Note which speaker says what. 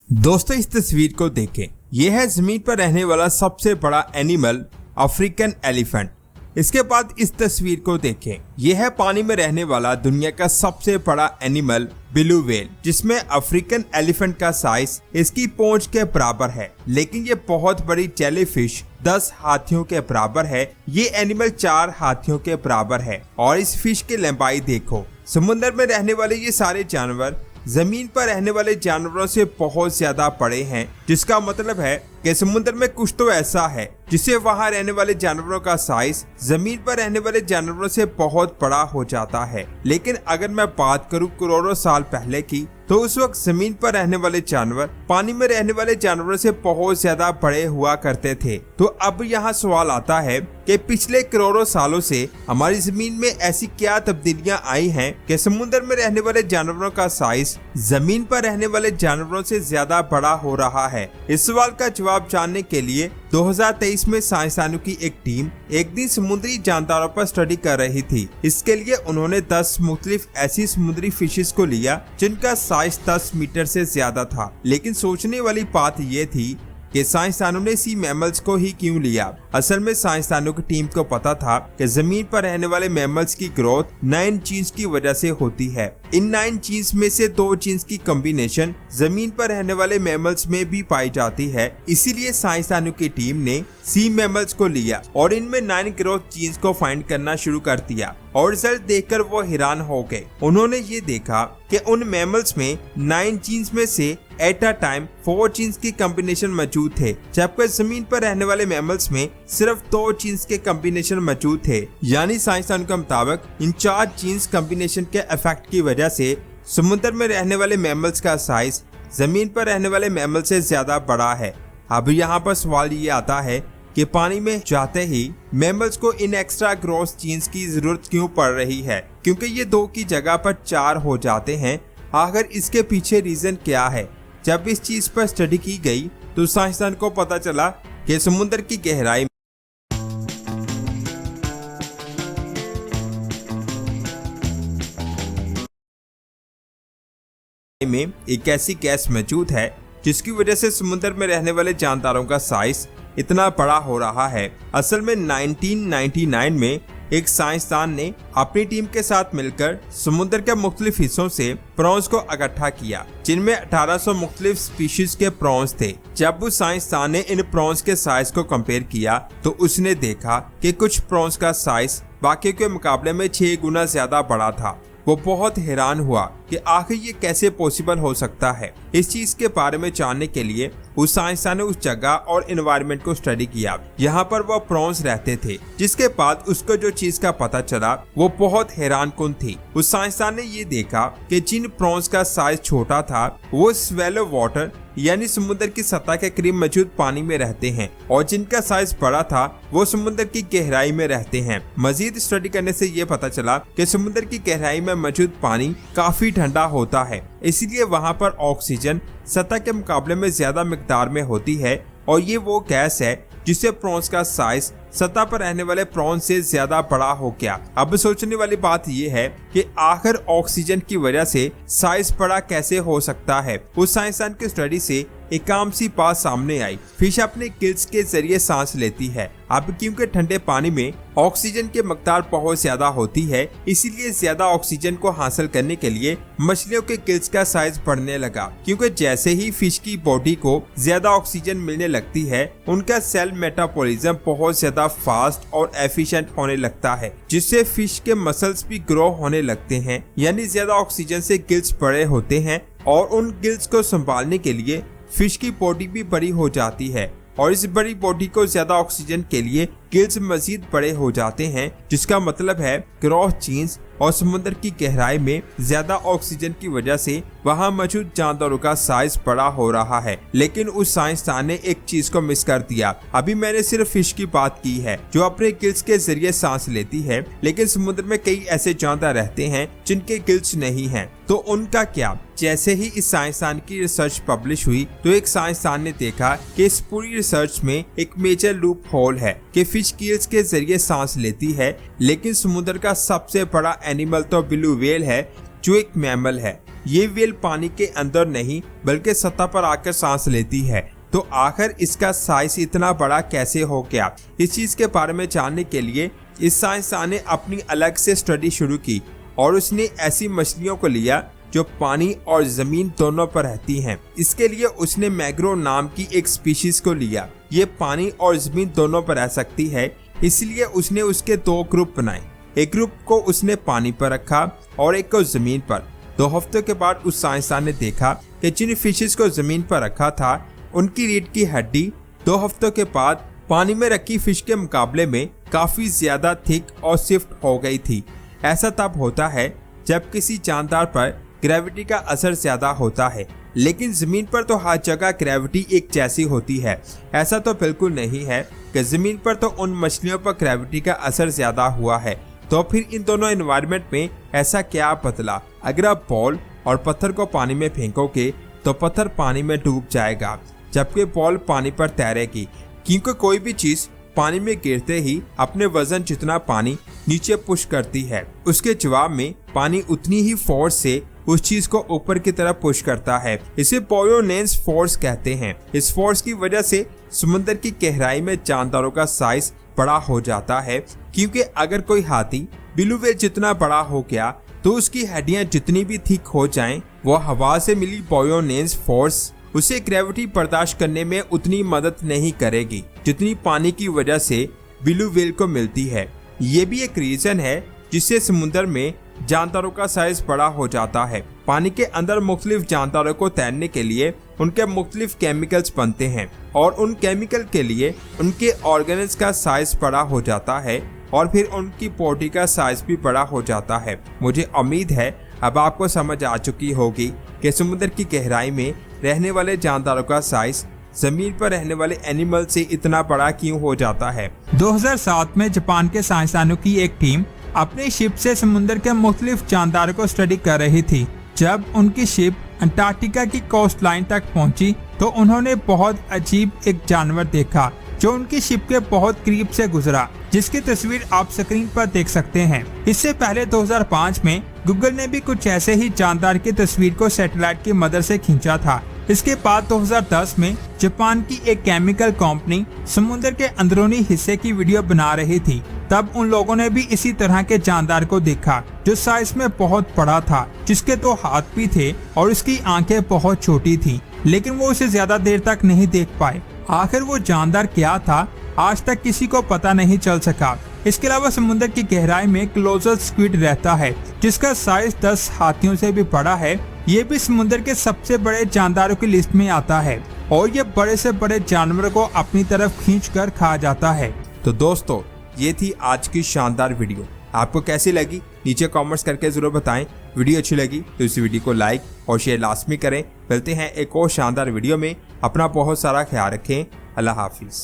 Speaker 1: दोस्तों इस तस्वीर को देखें। यह है जमीन पर रहने वाला सबसे बड़ा एनिमल अफ्रीकन एलिफेंट। इसके बाद इस तस्वीर को देखें। यह है पानी में रहने वाला दुनिया का सबसे बड़ा एनिमल ब्लू व्हेल, जिसमें अफ्रीकन एलिफेंट का साइज इसकी पूंछ के बराबर है। लेकिन ये बहुत बड़ी जेलीफिश 10 हाथियों के बराबर है। ये एनिमल 4 हाथियों के बराबर है। और इस फिश की लंबाई देखो। समुद्र में रहने वाले ये सारे जानवर जमीन पर रहने वाले जानवरों से बहुत ज्यादा बड़े हैं, जिसका मतलब है कि समुद्र में कुछ तो ऐसा है जिससे वहां रहने वाले जानवरों का साइज जमीन पर रहने वाले जानवरों से बहुत बड़ा हो जाता है। लेकिन अगर मैं बात करूं करोड़ों साल पहले की, तो उस वक्त जमीन पर रहने वाले जानवर पानी में रहने वाले जानवरों से बहुत ज्यादा बड़े हुआ करते थे। तो अब यहाँ सवाल आता है कि पिछले करोड़ों सालों से हमारी जमीन में ऐसी क्या तब्दीलियां आई हैं कि समुद्र में रहने वाले जानवरों का साइज जमीन पर रहने वाले जानवरों से ज्यादा बड़ा हो रहा है। इस सवाल का जवाब जानने के लिए 2023 में साइंसदानों की एक टीम एक दिन समुद्री जानदारों पर स्टडी कर रही थी। इसके लिए उन्होंने 10 मुख्तलिफ ऐसी समुद्री फिशेस को लिया जिनका साइज 10 मीटर से ज्यादा था। लेकिन सोचने वाली बात यह थी कि साइंसदानों ने सी मैमल्स को ही क्यों लिया। असल में साइंसदानों की टीम को पता था कि जमीन पर रहने वाले मैमल्स की ग्रोथ 9 जीन्स की वजह से होती है। इन 9 जीन्स में से 2 जीन्स की कॉम्बिनेशन जमीन पर रहने वाले मैमल्स में भी पाई जाती है। इसीलिए साइंसदानों की टीम ने सी मैमल्स को लिया और इनमें 9 ग्रोथ जीन्स को फाइंड करना शुरू कर दिया। और रिजल्ट देखकर वो हैरान हो गए। उन्होंने ये देखा कि उन मैमल्स में 9 जीन्स में से एट अ टाइम 4 जीन्स की कॉम्बिनेशन मौजूद थे, जबकि जमीन पर रहने वाले मैमल्स में सिर्फ 2 जीन्स के कॉम्बिनेशन मौजूद थे। यानी साइंसदानों के मुताबिक इन 4 जीन्स कॉम्बिनेशन के इफेक्ट की वजह से समुद्र में रहने वाले मैमल्स का साइज जमीन पर रहने वाले मैमल से ज्यादा बड़ा है। अब यहाँ पर सवाल ये आता है कि पानी में जाते ही मैमल्स को इन एक्स्ट्रा ग्रोथ जीन्स की जरूरत क्यों पड़ रही है, क्योंकि ये 2 की जगह पर 4 हो जाते हैं। आखिर इसके पीछे रीजन क्या है? जब इस चीज पर स्टडी की गई तो साइंसदान को पता चला कि समुद्र की गहराई में एक ऐसी गैस मौजूद है जिसकी वजह से समुद्र में रहने वाले जानदारों का साइज इतना बड़ा हो रहा है। असल में 1999 में एक साइंसदान ने अपनी टीम के साथ मिलकर समुद्र के मुख्तलिफ हिस्सों से प्रॉन्स को इकट्ठा किया, जिनमें 1800 मुख्तलिफ स्पीशीज के प्रॉन्स थे। जब उस साइंसदान ने इन प्रॉन्स के साइज को कंपेयर किया तो उसने देखा कि कुछ प्रॉन्स का साइज बाकी के मुकाबले में 6 गुना ज्यादा बड़ा था। वो बहुत हैरान हुआ कि आखिर ये कैसे पॉसिबल हो सकता है। इस चीज के बारे में जानने के लिए उस साइंसदान ने उस जगह और एनवायरनमेंट को स्टडी किया यहाँ पर वो प्रॉन्स रहते थे। जिसके बाद उसको जो चीज का पता चला वो बहुत हैरानकुन थी। उस साइंसदान ने ये देखा कि जिन प्रॉन्स का साइज छोटा था वो स्वेलो वाटर यानी समुद्र की सतह के करीब मौजूद पानी में रहते हैं, और जिनका साइज बड़ा था वो समुद्र की गहराई में रहते हैं। मजीद स्टडी करने से ये पता चला कि समुद्र की गहराई में मौजूद पानी काफी ठंडा होता है, इसीलिए वहाँ पर ऑक्सीजन सतह के मुकाबले में ज्यादा मिकदार में होती है। और ये वो गैस है जिससे प्रॉन्स का साइज सतह पर रहने वाले प्रॉन्स से ज्यादा बड़ा हो गया। अब सोचने वाली बात यह है कि आखिर ऑक्सीजन की वजह से साइज बड़ा कैसे हो सकता है। उस साइंसदान की स्टडी से एक आम सी बात सामने आई। फिश अपने गिल्स के जरिए सांस लेती है। अब क्योंकि ठंडे पानी में ऑक्सीजन की मकदार बहुत ज्यादा होती है, इसीलिए ज्यादा ऑक्सीजन को हासिल करने के लिए मछलियों के गिल्स का साइज बढ़ने लगा। क्योंकि जैसे ही फिश की बॉडी को ज्यादा ऑक्सीजन मिलने लगती है, उनका सेल मेटाबॉलिज्म बहुत ज्यादा फास्ट और एफिशिएंट होने लगता है, जिससे फिश के मसल्स भी ग्रो होने लगते हैं। यानी ज्यादा ऑक्सीजन से गिल्स बड़े होते हैं और उन गिल्स को संभालने के लिए फिश की बॉडी भी बड़ी हो जाती है, और इस बड़ी बॉडी को ज्यादा ऑक्सीजन के लिए गिल्स मजीद बड़े हो जाते हैं, जिसका मतलब है ग्रोथ जीन्स और समुद्र की गहराई में ज्यादा ऑक्सीजन की वजह से वहां मौजूद जानदारों का साइज बड़ा हो रहा है। लेकिन उस साइंसदान ने एक चीज को मिस कर दिया। अभी मैंने सिर्फ फिश की बात की है जो अपने गिल्स के जरिए सांस लेती है, लेकिन समुद्र में कई ऐसे जानदार रहते हैं जिनके गिल्स नहीं हैं। तो उनका क्या? जैसे ही इस साइंसदान की रिसर्च पब्लिश हुई तो एक साइंसदान ने देखा कि इस पूरी रिसर्च में एक मेजर लूप होल है कि फिश गिल्स के जरिए सांस लेती है, लेकिन समुद्र का सबसे बड़ा एनिमल तो ब्लू व्हेल है जो एक मैमल है। ये व्हेल पानी के अंदर नहीं बल्कि सतह पर आकर सांस लेती है। तो आखिर इसका साइज इतना बड़ा कैसे हो गया? इस चीज के बारे में जानने के लिए इस साइंसदान ने अपनी अलग से स्टडी शुरू की और उसने ऐसी मछलियों को लिया जो पानी और जमीन दोनों पर रहती हैं। इसके लिए उसने मैग्रो नाम की एक स्पीशीज को लिया। ये पानी और जमीन दोनों पर रह सकती है, इसलिए उसने उसके 2 ग्रुप बनाए। एक ग्रुप को उसने पानी पर रखा और एक को जमीन पर। 2 हफ्तों के बाद उस साइंसदान ने देखा कि जिन फिशेस को जमीन पर रखा था उनकी रीढ़ की हड्डी 2 हफ्तों के बाद पानी में रखी फिश के मुकाबले में काफी ज्यादा थिक और स्विफ्ट हो गई थी। ऐसा तब होता है जब किसी जानदार पर ग्रेविटी का असर ज्यादा होता है, लेकिन जमीन पर तो हर जगह ग्रेविटी एक जैसी होती है। ऐसा तो बिल्कुल नहीं है कि जमीन पर तो उन मछलियों पर ग्रेविटी का असर ज्यादा हुआ है। तो फिर इन दोनों एनवायरनमेंट में ऐसा क्या बदला? अगर आप बॉल और पत्थर को पानी में फेंकोगे तो पत्थर पानी में डूब जाएगा, जबकि बॉल पानी पर तैरेगी, क्योंकि कोई भी चीज पानी में गिरते ही अपने वजन जितना पानी नीचे पुश करती है, उसके जवाब में पानी उतनी ही फोर्स से उस चीज को ऊपर की तरफ पुश करता है। इसे बुयोनेंस फोर्स कहते हैं। इस फोर्स की वजह से समुद्र की गहराई में जानदारों का साइज बड़ा हो जाता है, क्योंकि अगर कोई हाथी ब्लू व्हेल जितना बड़ा हो गया तो उसकी हड्डियां जितनी भी थिक हो जाएं, वो हवा से मिली बुयोनेंस फोर्स उसे ग्रेविटी बर्दाश्त करने में उतनी मदद नहीं करेगी जितनी पानी की वजह से ब्लू व्हेल को मिलती है। ये भी एक रीजन है जिससे समुद्र में जानदारों का साइज बड़ा हो जाता है। पानी के अंदर मुख्तलिफ जानदारों को तैरने के लिए उनके मुख्तलिफ केमिकल्स बनते हैं और उन केमिकल के लिए उनके ऑर्गेन्स का साइज बड़ा हो जाता है और फिर उनकी बॉडी का साइज भी बड़ा हो जाता है। मुझे उम्मीद है अब आपको समझ आ चुकी होगी कि समुद्र की गहराई में रहने वाले जानदारों का साइज जमीन पर रहने वाले एनिमल से इतना बड़ा क्यों हो जाता है।
Speaker 2: 2007 में जापान के साइंसदानों की एक टीम अपनी शिप से समुद्र के मुख्तलिफ जानदारों को स्टडी कर रही थी। जब उनकी शिप अंटार्कटिका की कोस्ट लाइन तक पहुंची तो उन्होंने बहुत अजीब एक जानवर देखा जो उनकी शिप के बहुत करीब से गुजरा, जिसकी तस्वीर आप स्क्रीन पर देख सकते हैं। इससे पहले 2005 में गूगल ने भी कुछ ऐसे ही जानदार की तस्वीर को सैटेलाइट की मदद से खींचा था। इसके बाद 2010 में जापान की एक केमिकल कंपनी समुद्र के अंदरूनी हिस्से की वीडियो बना रही थी। तब उन लोगों ने भी इसी तरह के जानदार को देखा जो साइज में बहुत बड़ा था, जिसके 2 हाथ भी थे और इसकी आंखें बहुत छोटी थी, लेकिन वो उसे ज्यादा देर तक नहीं देख पाए। आखिर वो जानदार क्या था, आज तक किसी को पता नहीं चल सका। इसके अलावा समुद्र की गहराई में क्लोजर स्क्विड रहता है, जिसका साइज 10 हाथियों से भी बड़ा है। ये भी समुद्र के सबसे बड़े जानदारों की लिस्ट में आता है और ये बड़े से बड़े जानवरों को अपनी तरफ खींचकर खा जाता है।
Speaker 1: तो दोस्तों, ये थी आज की शानदार वीडियो। आपको कैसी लगी नीचे कमेंट्स करके जरूर बताएं। वीडियो अच्छी लगी तो इस वीडियो को लाइक और शेयर लाजमी करें। मिलते हैं एक और शानदार वीडियो में। अपना बहुत सारा ख्याल रखें। अल्लाह हाफिज।